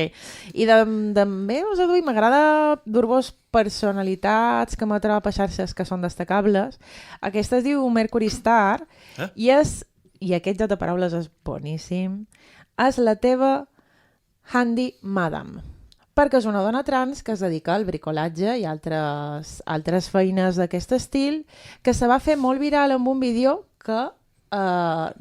I també us he dit, m'agrada dur-vos personalitats que m'he trobat per xarxes que són destacables. Aquesta es diu Mercury Star i aquest joc de paraules és boníssim. És la teva handy madam, perquè és una dona trans que es dedica al bricolatge i altres feines d'aquest estil, que se va fer molt viral amb un vídeo que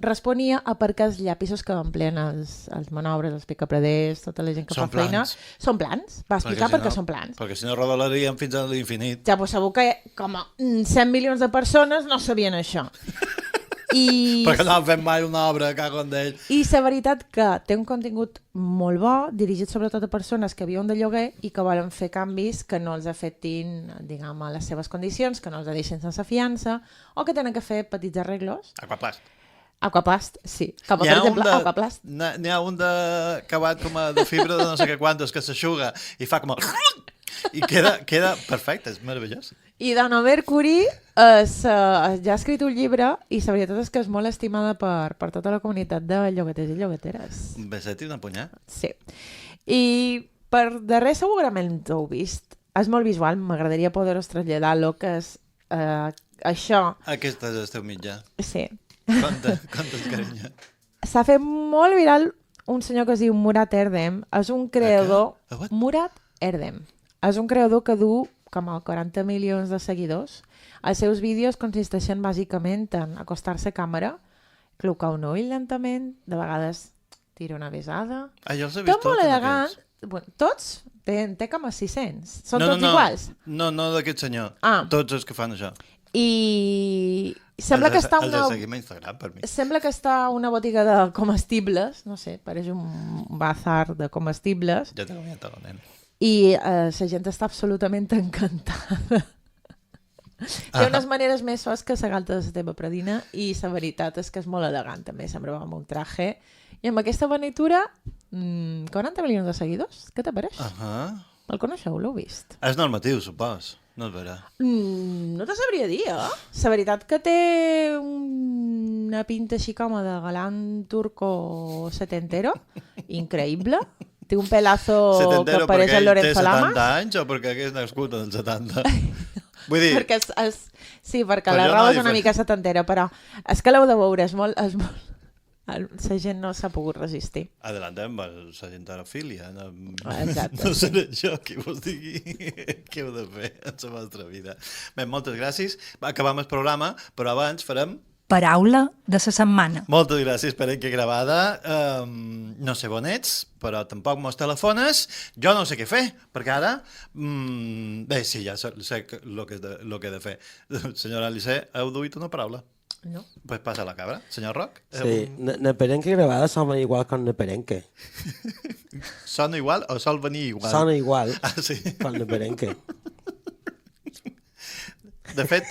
responia a per què els llapisos que empleen els manobres, els picapreders, tota la gent que fa feina... Són plans. Va explicar per què són plans. Perquè si no rodolaríem fins a l'infinit. Ja, pues segur que com a 100 milions de persones no sabien això. Perquè no han fet mai una obra, cago en d'ell. I la veritat que té un contingut molt bo, dirigit sobretot a persones que viuen de lloguer i que volen fer canvis que no els afectin, diguem, a les seves condicions, que no els deixin sense fiança, o que tenen que fer petits arreglos. Aquaplast, sí. Com per exemple, Aquaplast. N'hi ha un acabat com de fibra de no sé què quantos que s'aixuga i fa com... I queda perfecte, és meravellós. I Donna Mercury ja ha escrit un llibre i la veritat és que és molt estimada per tota la comunitat de llogaters i llogateres. Un beset i una punyà. Sí. I per darrer segurament ho heu vist. És molt visual, m'agradaria poder-vos traslladar el que és això. Aquest és el teu mitjà. Sí. Contes, carinyo. S'ha fet molt viral un senyor que es diu Murat Erdem. És un creador... Murat Erdem. És un creador que du com a 40 milions de seguidors. Els seus vídeos consisteixen bàsicament en acostar-se a càmera, clocar un ull lentament, de vegades tira una besada. Jo els he vist molt elegant. Bueno, tots? Té com a 600. Són tots iguals? No, d'aquest senyor. Tots els que fan això. I sembla que està una... Els seguim a Instagram, per mi. Sembla que està una botiga de comestibles, no sé, pareix un bazar de comestibles. Ja t'he comiat el nen. I la gent està absolutament encantada. Té unes maneres més suaves que la galta de la teva predina i la veritat és que és molt elegant també, sempre va amb un traje i amb aquesta bonitura 40 milions de seguidors, què te pareix? El coneixeu, l'heu vist? És normatiu, supos, no és vera. No te sabria dir, la veritat que té una pinta així com de galant turco setentero, increïble. Té un pelazo que pareix el Lorenzo Lamas. Té 70 anys o perquè és nascut en el 70? Vull dir... Sí, perquè la roba és una mica setantera, però és que l'heu de veure, és molt... La gent no s'ha pogut resistir. Adellantem la gentarofília. Exacte. No seré jo qui vos digui què heu de fer en la vostra vida. Bé, moltes gràcies. Acabam el programa, però abans farem... Paraula de la setmana. Moltes gràcies per que gravada. No sé on ets, però tampoc mos telefones. Jo no sé què fer, perquè ara... Bé, sí, ja sé el que he de fer. Senyora Alice, heu duit una paraula? No. Pues passa la cabra. Senyor Roc? Sí, na perenque gravada sona igual com na perenque. Sona igual o sol venir igual? Sona igual sí. com na perenque. De fet,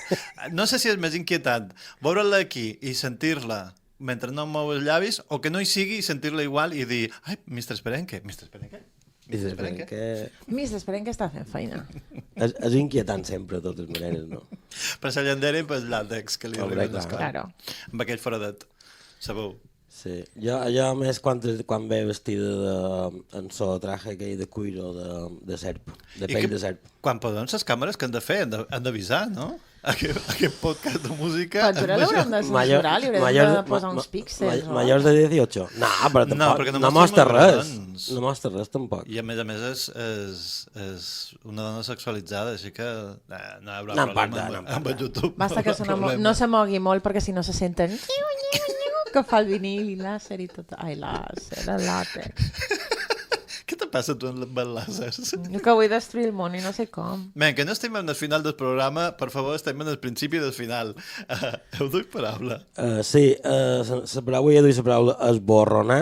no sé si és més inquietant veure-la aquí i sentir-la mentre no mou els llavis o que no hi sigui i sentir-la igual i dir ai, Mr. Sperenque, Mr. Sperenque? Mr. Sperenque... Mr. Sperenque està fent feina. És inquietant sempre, de totes maneres, no? Per la llandera i per l'àtex que li arriben les coses. Claro. Amb aquell foradet. Sabeu? Sí. Jo a més, quan ve vestida en so traje aquell de cuiro de serp, de pell de serp. Quan podem les càmeres que han de fer, han d'avisar, no? Aquest podcast de música... Però l'haurem de censurar, li haurem de posar uns píxels. Majors de 18? No, però tampoc, no mostra res. No mostra res, tampoc. I a més és una dona sexualitzada, així que no hi haurà problema amb el YouTube. Basta que no se mogui molt, perquè si no se senten... que fa el vinil i làser i tot... Ai, làser, el làtex. Què te passa tu amb els làsers? Que vull destruir el món i no sé com. Ben, que no estem en el final del programa, per favor, estem en el principi del final. Heu duit paraula? Sí, la paraula, jo duit la paraula esborronar.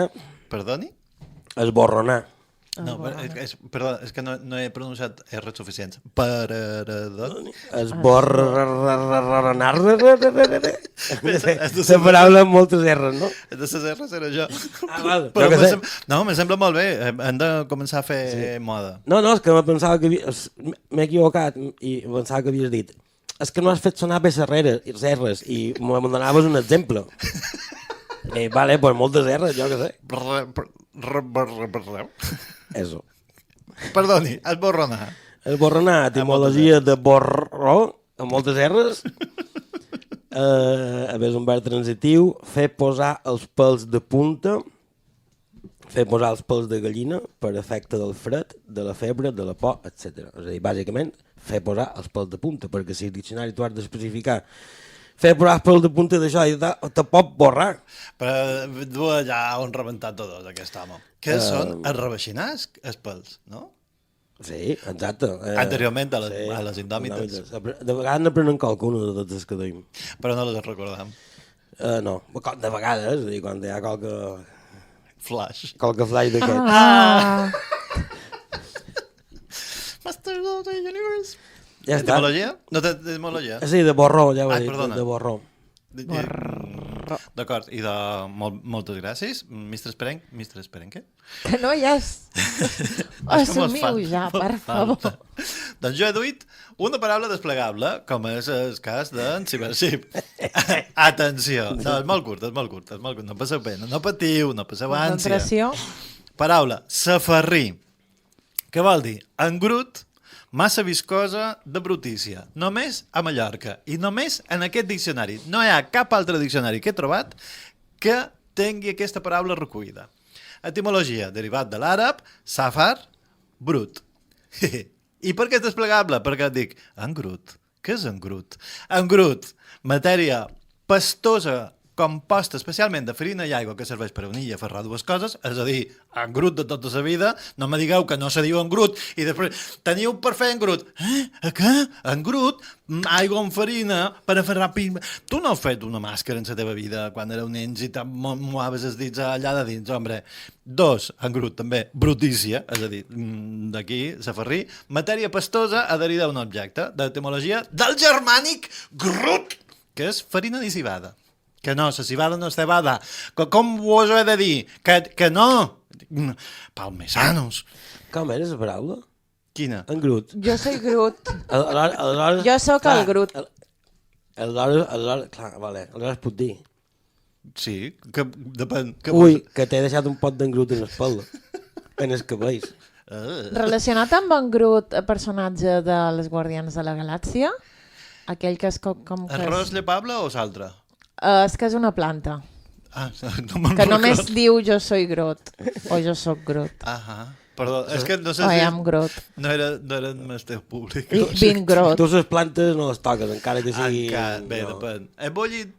Perdoni? Esborronar. No, perdó, és que no he pronunciat R suficients. Pareredor. Esborranar. La paraula amb moltes R's, no? De les R's era jo. Val. No, me sembla molt bé. Hem de començar a fer moda. No, és que pensava que m'he equivocat i pensava que havies dit és que no has fet sonar bé les R's i me donaves un exemple. Vale, pues moltes R's, jo què sé. Eso. Perdoni, esborronar. Esborronar, etimologia de borró, amb moltes R's. A més, un verb transitiu, fer posar els pèls de punta, fer posar els pèls de gallina per efecte del fred, de la febre, de la por, etc. És a dir, bàsicament, fer posar els pèls de punta, perquè si el diccionari tu has d'especificar fer posar els pèls de punta d'això i te pot borrar. Però du allà on rebentar tots, aquest home. Què són els reveixinars, els pèls, no? Sí, exacte. Anteriorment a les indòmites. De vegades n'aprenen qualcuna de totes les que duim. Però no les recordam. No, de vegades, és a dir, quan hi ha qualque... Flash. Qualque flash d'aquest. Masters of the Universe. Ja està. Etimologia? No té etimologia? Sí, de borró, ja ho he dit, perdona. de borró. D'acord, i de moltes gràcies. Mr. Esperenque? Que no hi és. Assumiu ja, per favor. Doncs jo he duit una paraula desplegable, com és el cas d'en Cybership. Atenció. No, és molt curt. No passeu pena, no patiu, no passeu ànsia. Concentració. Paraula, safarrí. Què vol dir? Engrut, massa viscosa de brutícia. Només a Mallorca. I només en aquest diccionari. No hi ha cap altre diccionari que he trobat que tingui aquesta paraula recollida. Etimologia, derivat de l'àrab, safar, brut. I per què és desplegable? Perquè et dic, engrut. Què és engrut? Engrut, matèria pastosa, composta especialment de farina i aigua que serveix per unir i aferrar dues coses, és a dir, engrut de tota la vida. No me digueu que no se diu engrut i després teniu per fer engrut. Què? Engrut? Aigua amb farina per aferrar... Tu no has fet una màscara en la teva vida quan éreu nens i moaves els dits allà de dins, home. 2, engrut també, brutícia, és a dir, d'aquí, safarrí, matèria pastosa adherida a un objecte, d'etimologia del germànic grut, que és farina dissibada. Que no, la cibada no és cebada. Com vos ho he de dir? Que no! Palmesanos. Com era la paraula? Quina? Engrut. Jo soy Groot. Aleshores... Jo sóc el Groot. Aleshores, clar, vale, aleshores puc dir. Sí, que depèn. Ui, que t'he deixat un pot d'engrut en l'espalda. En els cabells. Relacionat amb en Groot, el personatge de les Guardians de la Galàxia, aquell que és com... Arròs llepable o l'altre? És que és una planta. Que només diu jo soy Groot. O jo soc Groot. Perdó, és que no sé I si... am Groot. No eren el teu públic. Bin Groot. Tu les plantes no les toques, encara que sigui... Bé, depèn. He bullit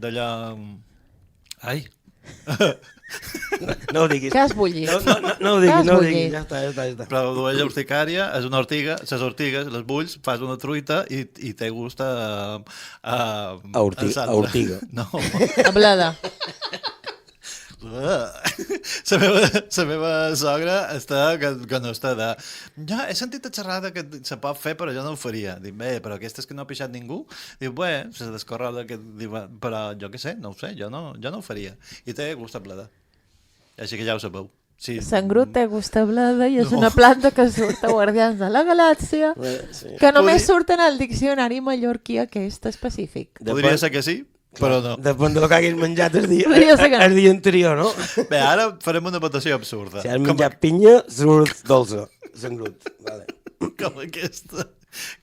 d'allò... Ai... No ho diguis. Què has bullit? No ho diguis, ja està. Però duella urticària és una ortiga, les ortigues, les bulls, fas una truita i té gust a ortiga. No. A bleda. La meva sogra està que no està de... Ja, he sentit a xerrada que se pot fer, però jo no ho faria. Dic, bé, però aquestes que no ha pixat ningú? Dic, bé, se descorrada que... Però jo què sé, no ho sé, jo no ho faria. I té gust a bleda. Així que ja ho sabeu. Sí. Sangrut té gust a bleda i és una planta que surt a Guardians de la Galàxia, que només surt en el diccionari mallorquí aquest específic. Podria ser que sí, però no. Depèn del que haguis menjat el dia anterior, no? Bé, ara farem una votació absurda. Si has menjat pinya, surt dolça. Sangrut. Vale. Com aquesta.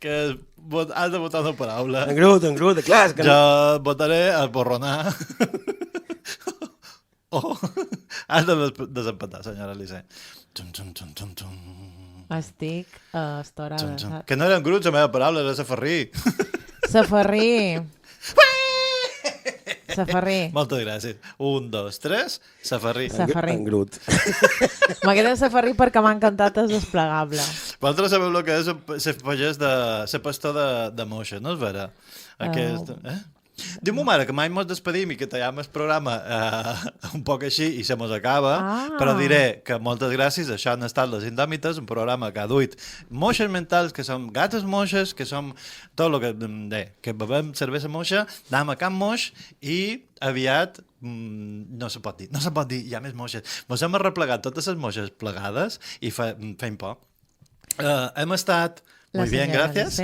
Que has de votar una paraula. Engrut, clar. Jo votaré el borronar. Has de desempatar, senyora Elisè. Estic estorada. Que no era engrut, la meva paraula, era safarrí. Safarrí. Safarrí. Moltes gràcies. 1, 2, 3, safarrí. Engrut. M'agrada safarrí perquè m'ha encantat el desplegable. Vosaltres sabeu el que és ser pagès de... ser pastor de moixa, no és vera? Aquest... Diu-m'ho, mare, que mai mos despedim i que tallem el programa un poc així i se mos acaba, però diré que moltes gràcies, això han estat Les Indòmites, un programa que ha duit moixes mentals, que som gates moixes, que som tot el que bevem cervesa moixa, anem a Camp Moix i aviat no se pot dir, hi ha més moixes. Mos hem arreplegat totes les moixes plegades i fem por. Hem estat... Muy bien, gràcies.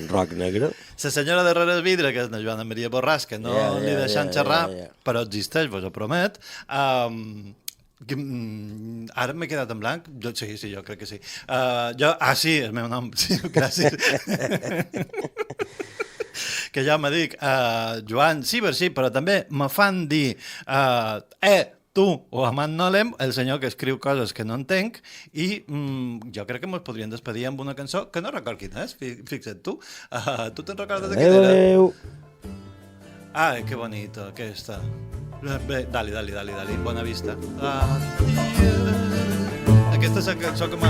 Roc negre. La senyora de Reres Vidre, que és la Joana Maria Borràs, que no li deixem xerrar, però existeix, vos ho promet. Ara m'he quedat en blanc? Sí, jo crec que sí. Sí, el meu nom, sí, gràcies. Que ja me dic Joan Ciber, sí, però també me fan dir tu o Amant Nolem, el senyor que escriu coses que no entenc, i jo crec que ens podríem despedir amb una cançó que no record quina és, fixa't tu. Tu te'n recordes de quina era? Adéu. Ai, que bonito, aquesta. Bé, dali, bona vista. Aquesta és la cançó que me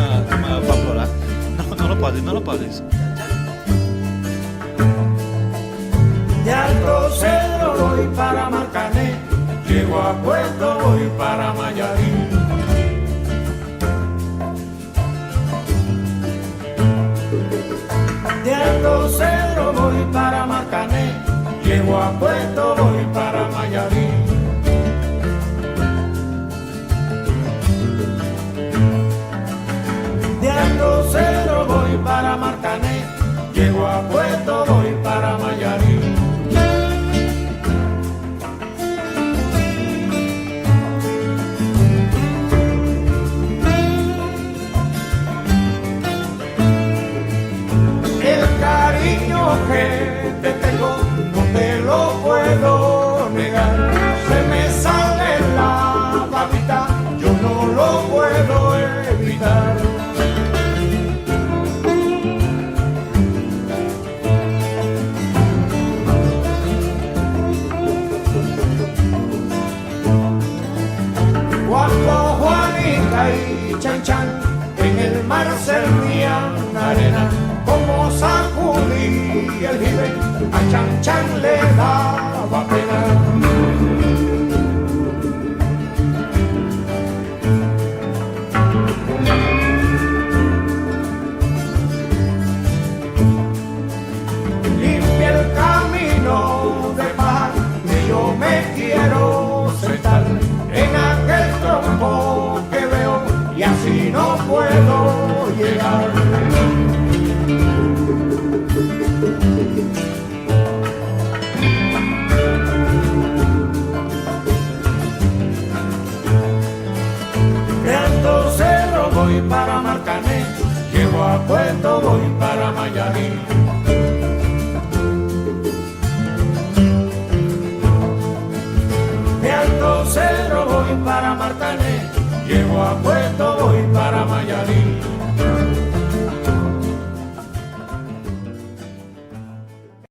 fa plorar. No la posis. De Alto Cedro voy para Marcané, llego a Puerto, voy para Mayarí. De Alto Cedro voy para Marcané, llego a Puerto, voy para Mayarí. De Alto Cedro voy para Marcané, llego a Puerto, voy para Mayarí.